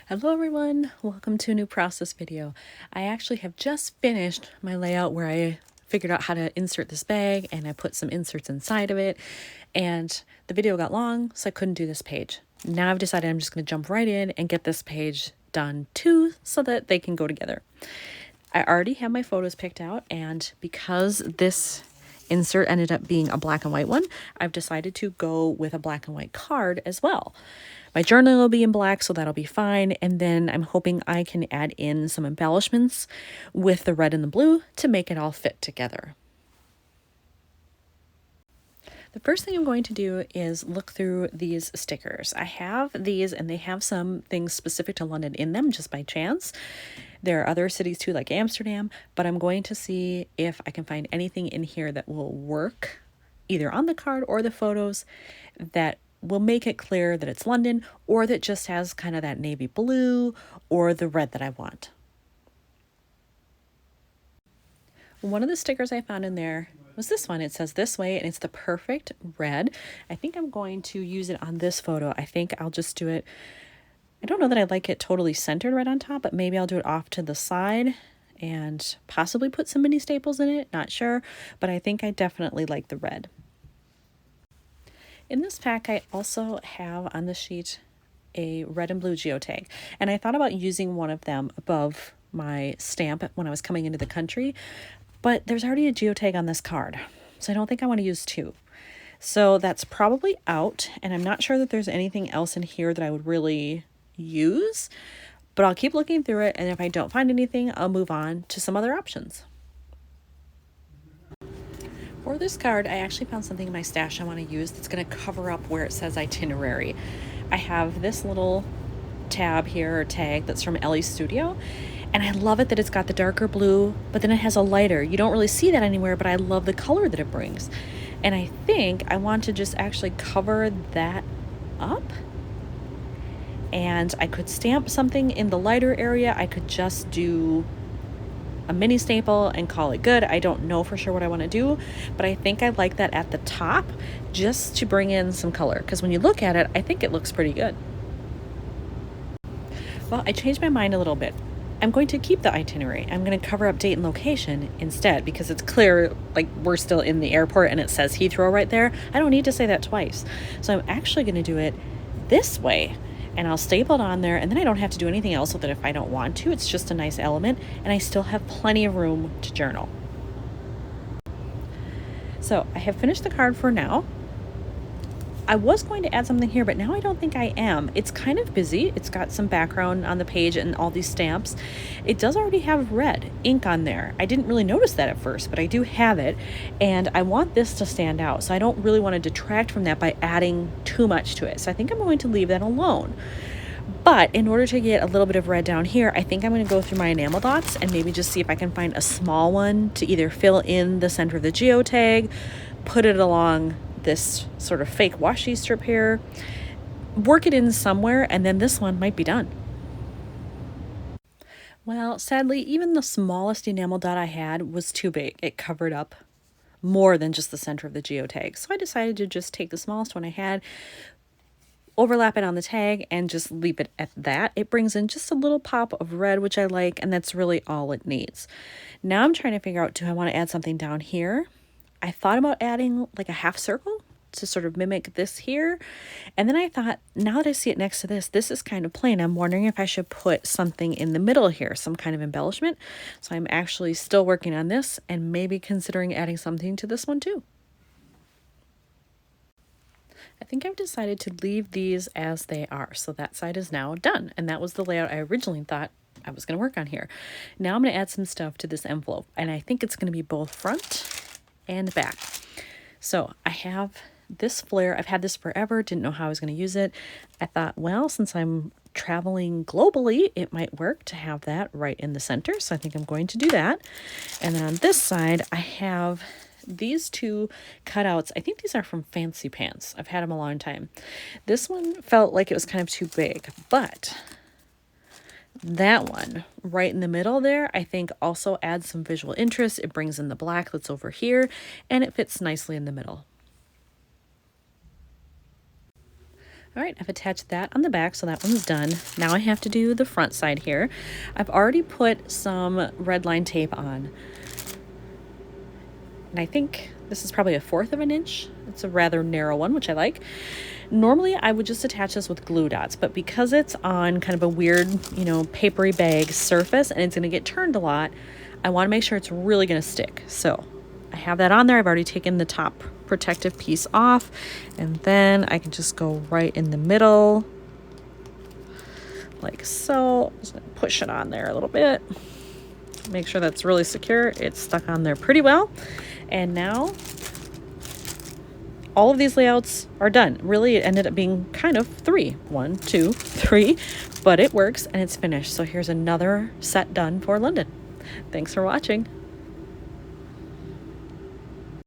Hello everyone, welcome to a new process video. I actually have just finished my layout where I figured out how to insert this bag and I put some inserts inside of it, and the video got long so I couldn't do this page. Now I've decided I'm just going to jump right in and get this page done too so that they can go together. I already have my photos picked out, and because this insert ended up being a black and white one, I've decided to go with a black and white card as well. My journal will be in black, so that'll be fine. And then I'm hoping I can add in some embellishments with the red and the blue to make it all fit together. The first thing I'm going to do is look through these stickers. I have these and they have some things specific to London in them just by chance. There are other cities too, like Amsterdam, but I'm going to see if I can find anything in here that will work either on the card or the photos that will make it clear that it's London, or that just has kind of that navy blue or the red that I want. One of the stickers I found in there was this one. It says "this way" and it's the perfect red. I think I'm going to use it on this photo. I think I'll just do it. I don't know that I like it totally centered right on top, but maybe I'll do it off to the side and possibly put some mini staples in it. Not sure, but I think I definitely like the red. In this pack, I also have on the sheet a red and blue geotag, and I thought about using one of them above my stamp when I was coming into the country, but there's already a geotag on this card, so I don't think I want to use two. So that's probably out, and I'm not sure that there's anything else in here that I would really use, but I'll keep looking through it, and if I don't find anything, I'll move on to some other options. For this card, I actually found something in my stash I want to use that's going to cover up where it says itinerary. I have this little tab here, or tag, that's from Ellie's Studio, and I love it that it's got the darker blue, but then it has a lighter. You don't really see that anywhere, but I love the color that it brings. And I think I want to just actually cover that up. And I could stamp something in the lighter area. I could just do a mini staple and call it good. I don't know for sure what I want to do, but I think I like that at the top just to bring in some color, because when you look at it, I think it looks pretty good. Well, I changed my mind a little bit. I'm going to keep the itinerary. I'm going to cover up date and location instead, because it's clear, like, we're still in the airport and it says Heathrow right there. I don't need to say that twice. So I'm actually going to do it this way, and I'll staple it on there, and then I don't have to do anything else with it if I don't want to. It's just a nice element, and I still have plenty of room to journal. So I have finished the card for now. I was going to add something here, but now I don't think I am. It's kind of busy. It's got some background on the page and all these stamps. It does already have red ink on there. I didn't really notice that at first, but I do have it, and I want this to stand out, so I don't really want to detract from that by adding too much to it. So I think I'm going to leave that alone. But in order to get a little bit of red down here, I think I'm going to go through my enamel dots and maybe just see if I can find a small one to either fill in the center of the geotag, put it along this sort of fake washi strip here, work it in somewhere, and then this one might be done. Well, sadly, even the smallest enamel dot I had was too big. It covered up more than just the center of the geotag. So I decided to just take the smallest one I had, overlap it on the tag, and just leave it at that. It brings in just a little pop of red, which I like, and that's really all it needs. Now I'm trying to figure out, do I want to add something down here? I thought about adding like a half circle to sort of mimic this here. And then I thought, now that I see it next to this, this is kind of plain. I'm wondering if I should put something in the middle here, some kind of embellishment. So I'm actually still working on this and maybe considering adding something to this one too. I think I've decided to leave these as they are. So that side is now done. And that was the layout I originally thought I was going to work on here. Now I'm going to add some stuff to this envelope, and I think it's going to be both front and back. So I have this flair. I've had this forever, didn't know how I was going to use it. I thought, well, since I'm traveling globally, it might work to have that right in the center. So I think I'm going to do that. And then on this side, I have these two cutouts. I think these are from Fancy Pants. I've had them a long time. This one felt like it was kind of too big, but that one right in the middle there, I think also adds some visual interest. It brings in the black that's over here, and it fits nicely in the middle. All right, I've attached that on the back, so that one's done. Now I have to do the front side here. I've already put some red line tape on. And I think this is probably 1/4 of an inch. It's a rather narrow one, which I like. Normally I would just attach this with glue dots, but because it's on kind of a weird, papery bag surface and it's gonna get turned a lot, I wanna make sure it's really gonna stick. So I have that on there. I've already taken the top protective piece off, and then I can just go right in the middle like so. Just gonna push it on there a little bit. Make sure that's really secure. It's stuck on there pretty well. And now all of these layouts are done. Really, it ended up being kind of 3. 1, 2, 3, but it works and it's finished. So here's another set done for London. Thanks for watching.